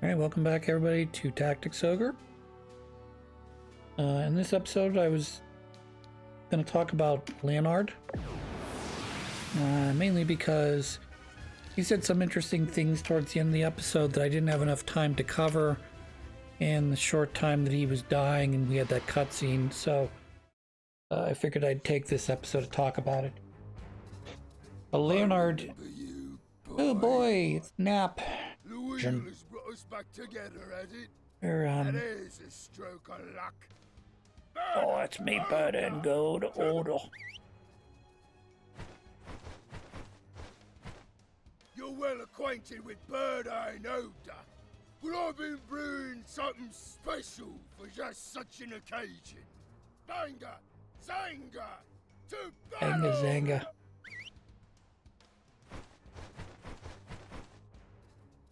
Alright, welcome back everybody to Tactics Ogre. In this episode I was going to talk about Leonard. Mainly because he said some interesting things towards the end of the episode that I didn't have enough time to cover in the short time that he was dying and we had that cutscene, so I figured I'd take this episode to talk about it. Leonard... Oh boy, it's Nap. Has brought us back together, has it? That is a stroke of luck. Oh, it's me, Bird and Gold Order. You're well acquainted with Bird, I know, but I've been brewing something special for just such an occasion. Banga, Zanga, to battle! Banga Zanga.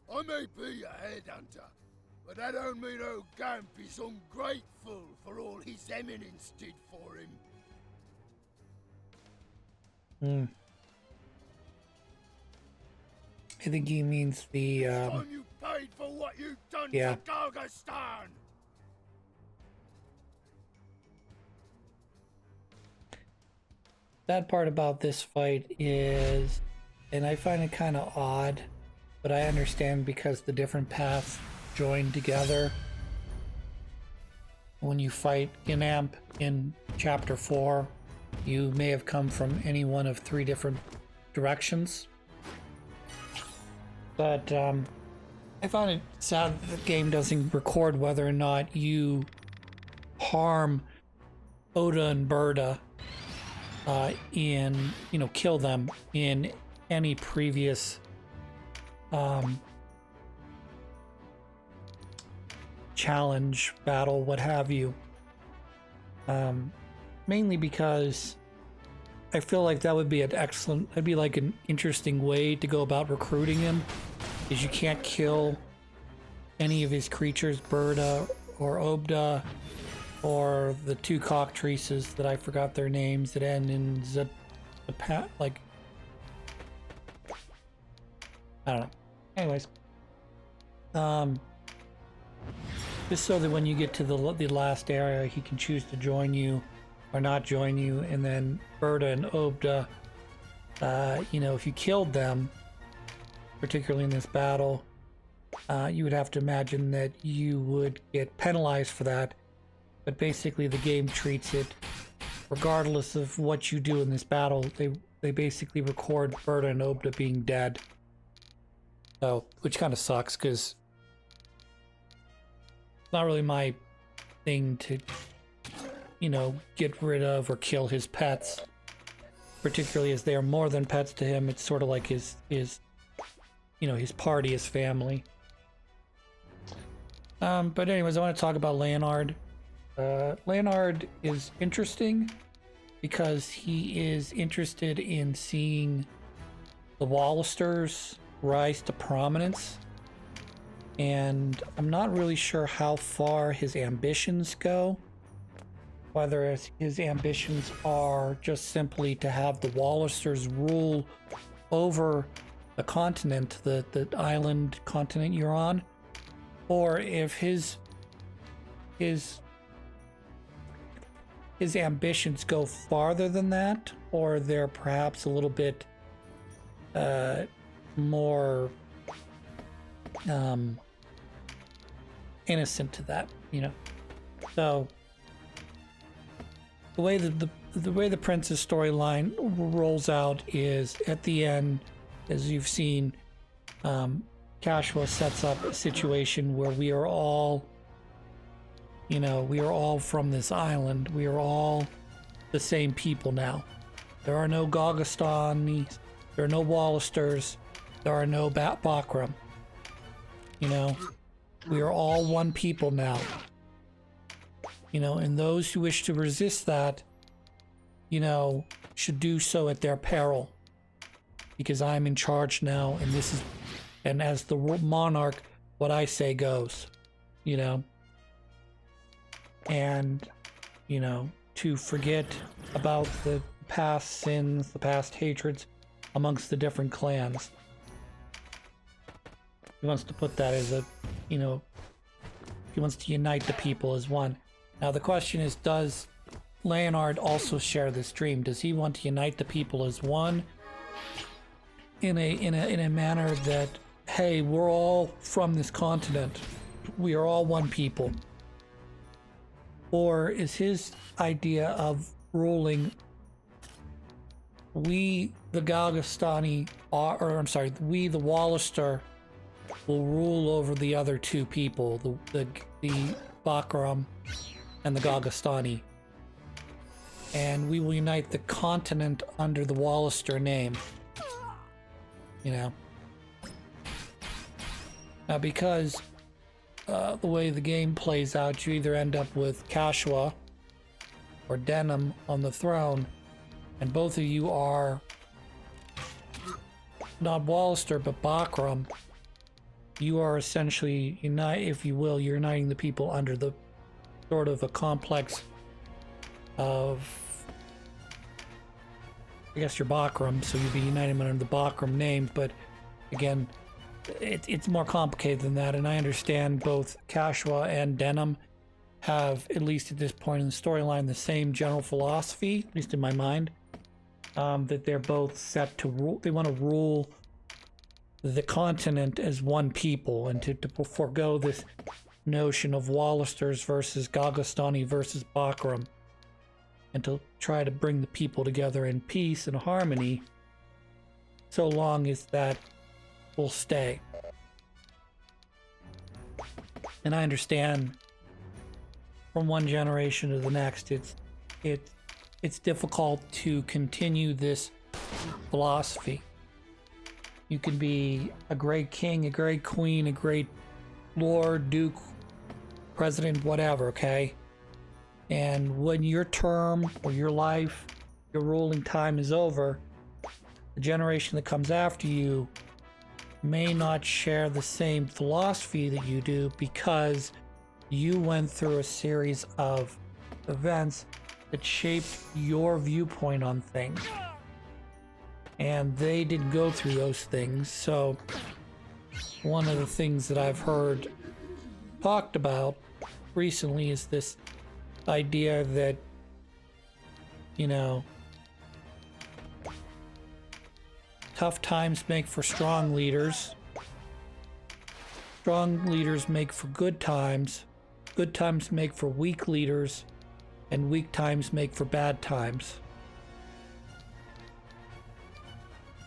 I may be a headhunter, but that don't mean old Gamp is ungrateful for all his eminence did for him. I think he means the, Time you paid for what you've done to Gargastan! Bad part about this fight is, and I find it kind of odd, but I understand because the different paths join together. When you fight Inamp in Chapter 4, you may have come from any one of 3 different directions. But I find it sad that the game doesn't record whether or not you harm Oda and Berta kill them in any previous challenge, battle, what have you. Mainly because I feel like that would be that'd be like an interesting way to go about recruiting him, is you can't kill any of his creatures, Berta or Obda, or the 2 cockatrices that I forgot their names that end in like, I don't know. Anyways, just so that when you get to the last area, he can choose to join you or not join you, and then Berta and Obda, if you killed them, particularly in this battle, you would have to imagine that you would get penalized for that. But basically, the game treats it, regardless of what you do in this battle, they basically record Berta and Obda being dead. So, which kind of sucks, because it's not really my thing to, get rid of or kill his pets, particularly as they are more than pets to him. It's sort of like his party, his family. But anyways, I want to talk about Leonard. Leonard is interesting because he is interested in seeing the Wallisters rise to prominence, and I'm not really sure how far his ambitions go, whether his ambitions are just simply to have the Wallisters rule over the continent, the island continent you're on, or if his ambitions go farther than that, or they're perhaps a little bit more innocent to that, So the way that the way the Prince's storyline rolls out is, at the end, as you've seen, Kashua sets up a situation where we are all from this island. We are all the same people now. There are no Gargastanis, there are no Wallisters, there are no Bakram. We are all one people now. And those who wish to resist that, should do so at their peril. Because I'm in charge now, and as the monarch, what I say goes, and, to forget about the past sins, the past hatreds amongst the different clans. He wants to put that as you know, he wants to unite the people as one. Now the question is, does Leonard also share this dream? Does he want to unite the people as one in a manner that, hey, we're all from this continent, we are all one people? Or is his idea of ruling, we the Galgastani are, or I'm sorry, we the Wallister will rule over the other two people, the Bakram and the Galgastani, and we will unite the continent under the Wallister name. You know. Now, because the way the game plays out, you either end up with Kashua or Denham on the throne, and both of you are not Wallister but Bakram. You are essentially if you will, you're uniting the people under the sort of a complex of, I guess you're Bakram, so you'd be uniting them under the Bakram name, but again, it's more complicated than that, and I understand both Kashua and Denham have, at least at this point in the storyline, the same general philosophy, at least in my mind, that they're both set to rule. They want to rule the continent as one people, and to forego this notion of Wallisters versus Galgastani versus Bakram, and to try to bring the people together in peace and harmony, so long as that will stay. And I understand from one generation to the next, it's difficult to continue this philosophy. You can be a great king, a great queen, a great lord, duke, president, whatever, okay? And when your term or your life, your ruling time is over, the generation that comes after you may not share the same philosophy that you do, because you went through a series of events that shaped your viewpoint on things, and they didn't go through those things. So one of the things that I've heard talked about recently is this idea that, you know, tough times make for strong leaders. Strong leaders make for good times. Good times make for weak leaders. And weak times make for bad times.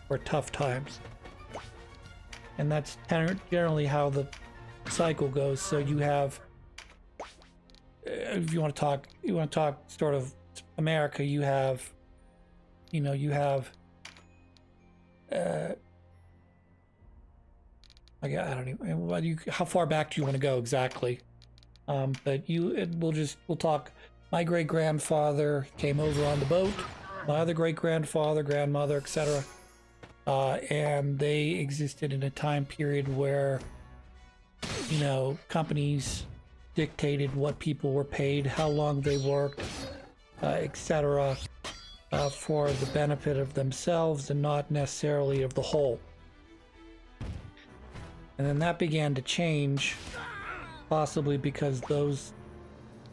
Or tough times. And that's generally how the cycle goes. So you have, if you want to talk sort of America, you have, you know, you have I don't even, how far back do you want to go exactly? But we'll talk. My great grandfather came over on the boat. My other great grandfather, grandmother, etc. And they existed in a time period where, you know, companies dictated what people were paid, how long they worked, etc. For the benefit of themselves and not necessarily of the whole. And then that began to change, possibly because those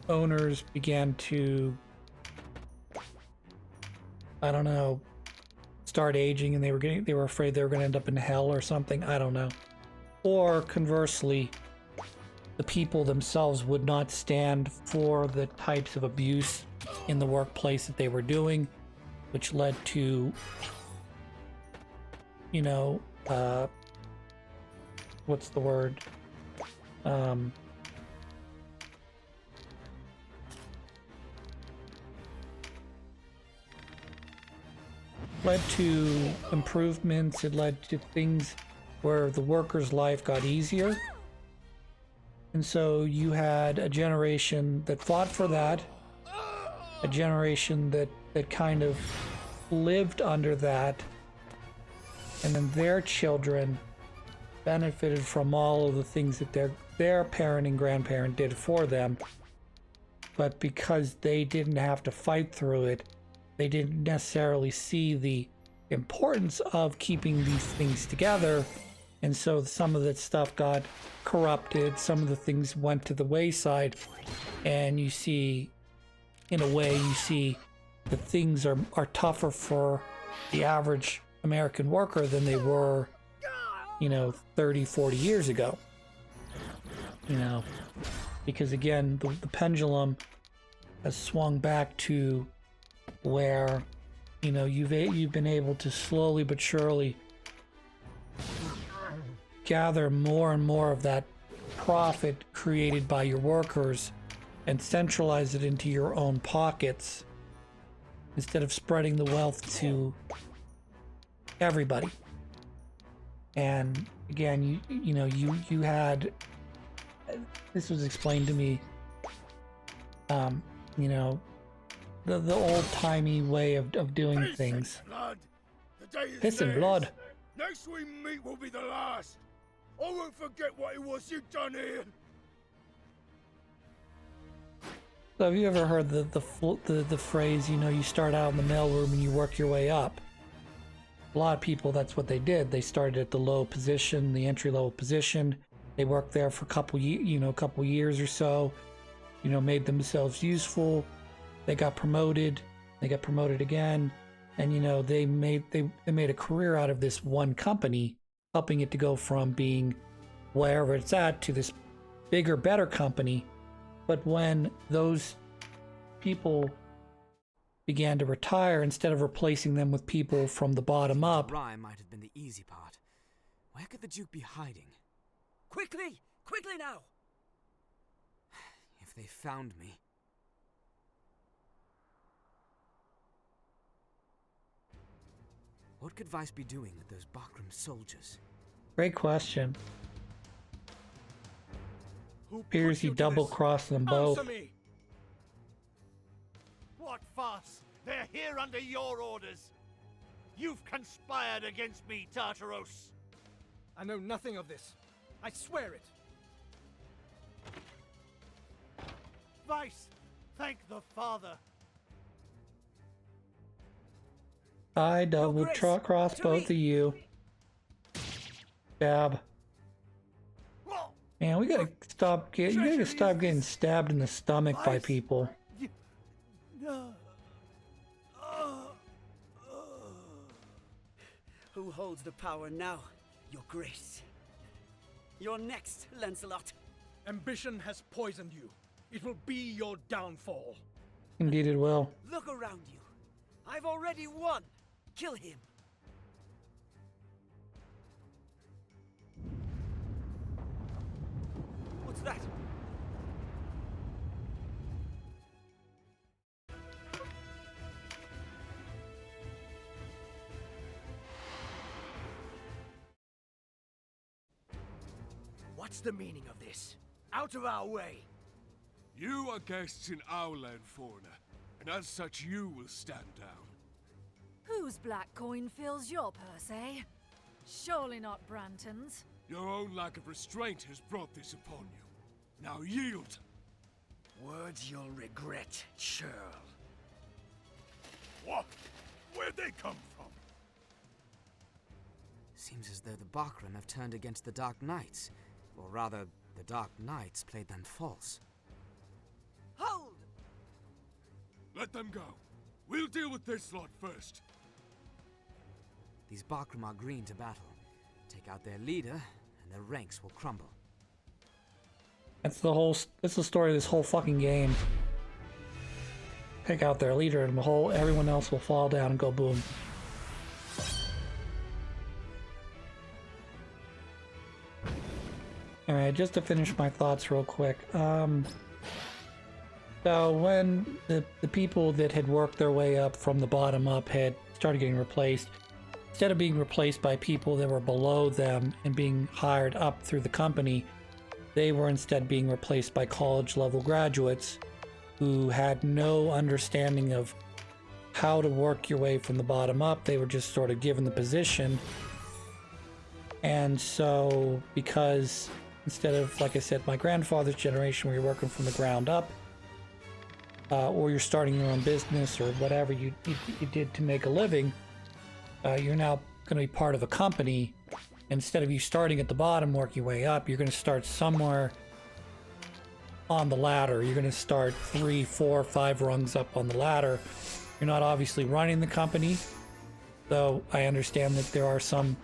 owners began to, I don't know, start aging, and they were afraid they were going to end up in hell or something. I don't know. Or conversely, the people themselves would not stand for the types of abuse in the workplace that they were doing, which led to, you know, what's the word? Led to improvements. It led to things where the worker's life got easier. And so you had a generation that fought for that, a generation that kind of lived under that, and then their children benefited from all of the things that their parent and grandparent did for them. But because they didn't have to fight through it, they didn't necessarily see the importance of keeping these things together, And so some of that stuff got corrupted, some of the things went to the wayside, and you see, in a way, you see that things are tougher for the average American worker than they were, 30, 40 years ago. Because again, the pendulum has swung back to where, you've been able to slowly but surely gather more and more of that profit created by your workers and centralize it into your own pockets instead of spreading the wealth to everybody. And again, you had, this was explained to me, the old-timey way of doing things. Piss and blood. Next we meet will be the last. I won't forget what it was you done here. So have you ever heard the phrase, you start out in the mailroom and you work your way up? A lot of people, that's what they did. They started at the low position, the entry-level position. They worked there for a couple years or so, made themselves useful. They got promoted. They got promoted again. And, they made a career out of this one company, helping it to go from being wherever it's at to this bigger, better company. But when those people began to retire, instead of replacing them with people from the bottom up. Rhyme might have been the easy part. Where could the Duke be hiding? Quickly! Quickly now! If they found me... What could Vice be doing with those Bakram soldiers? Great question. Appears he double-crossed them both. Me. What farce? They're here under your orders. You've conspired against me, Tartaros. I know nothing of this. I swear it. Vice, thank the Father. I double-crossed both of you. Stab. Man, we gotta stop getting stabbed in the stomach by people. Who holds the power now, Your Grace? You're next, Lancelot. Ambition has poisoned you. It will be your downfall. Indeed it will. Look around you. I've already won. Kill him. What's that? What's the meaning of this? Out of our way. You are guests in our land, foreigner, and as such you will stand down. Whose black coin fills your purse, eh? Surely not Branton's. Your own lack of restraint has brought this upon you. Now yield! Words you'll regret, churl. What? Where'd they come from? Seems as though the Bakram have turned against the Dark Knights. Or rather, the Dark Knights played them false. Hold! Let them go. We'll deal with this lot first. These Bakram are green to battle. Take out their leader, and their ranks will crumble. That's the story of this whole fucking game. Pick out their leader, and everyone else will fall down and go boom. Alright, just to finish my thoughts real quick. So when the people that had worked their way up from the bottom up had started getting replaced, instead of being replaced by people that were below them and being hired up through the company, they were instead being replaced by college-level graduates who had no understanding of how to work your way from the bottom up. They were just sort of given the position. And so, because instead of, like I said, my grandfather's generation where you're working from the ground up, or you're starting your own business or whatever you did to make a living, you're now going to be part of a company Instead of you starting at the bottom, working your way up, you're going to start somewhere on the ladder. You're going to start 3, 4, 5 rungs up on the ladder. You're not obviously running the company, though I understand that there are some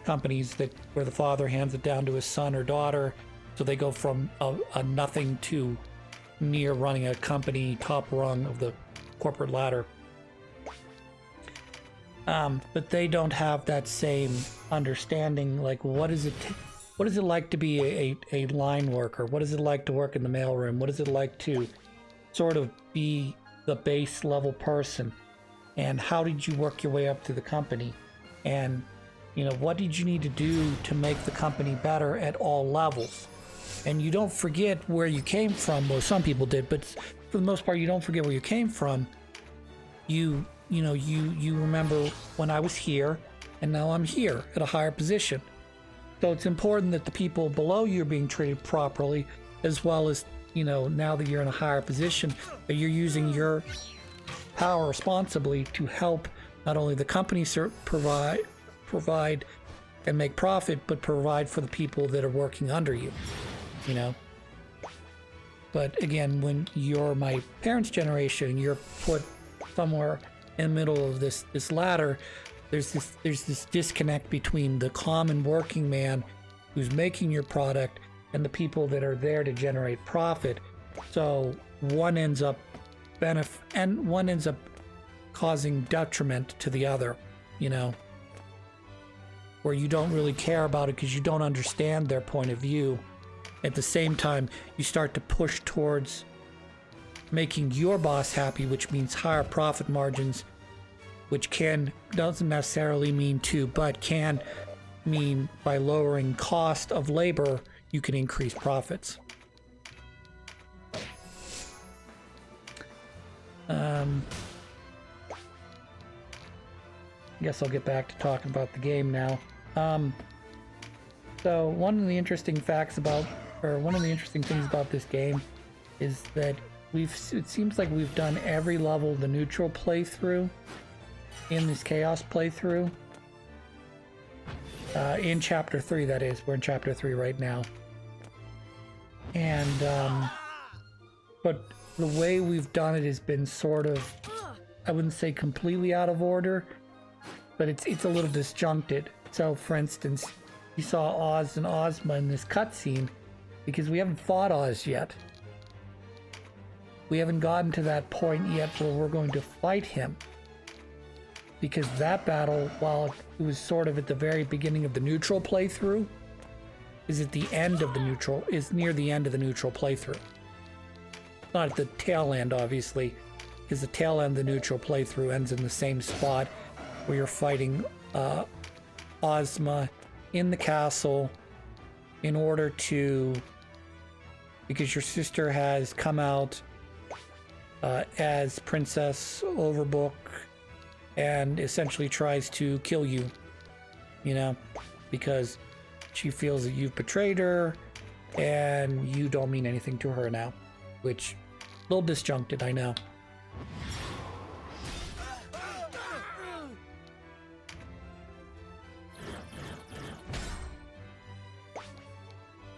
companies that where the father hands it down to his son or daughter, so they go from a nothing to near running a company, top rung of the corporate ladder. But they don't have that same understanding. Like, what is it like to be a line worker? What is it like to work in the mailroom? What is it like to sort of be the base level person? And how did you work your way up to the company? And, you know, what did you need to do to make the company better at all levels? And you don't forget where you came from. Well, some people did, but for the most part, you don't forget where you came from. You remember when I was here, and now I'm here at a higher position. So it's important that the people below you are being treated properly, as well as, you know, now that you're in a higher position, that you're using your power responsibly to help not only the company provide and make profit, but provide for the people that are working under you, you know. But again, when you're my parents' generation, you're put somewhere in the middle of this ladder. There's this disconnect between the common working man who's making your product and the people that are there to generate profit. So one ends up causing detriment to the other, you know, where you don't really care about it because you don't understand their point of view. At the same time, you start to push towards making your boss happy, which means higher profit margins, which doesn't necessarily mean but can mean by lowering cost of labor, you can increase profits. I guess I'll get back to talking about the game now. So one of the interesting things about this game is that it seems like we've done every level the neutral playthrough in this chaos playthrough. In chapter 3, that is. We're in chapter 3 right now. And but the way we've done it has been sort of, I wouldn't say completely out of order, but it's a little disjuncted. So for instance, you saw Oz and Ozma in this cutscene because we haven't fought Oz yet. We haven't gotten to that point yet where we're going to fight him. Because that battle, while it was sort of at the very beginning of the neutral playthrough, is near the end of the neutral playthrough. Not at the tail end, obviously, because the tail end of the neutral playthrough ends in the same spot where you're fighting Ozma in the castle in order to, because your sister has come out as Princess Overbook and essentially tries to kill you, you know, because she feels that you've betrayed her and you don't mean anything to her now, which a little disjuncted, I know.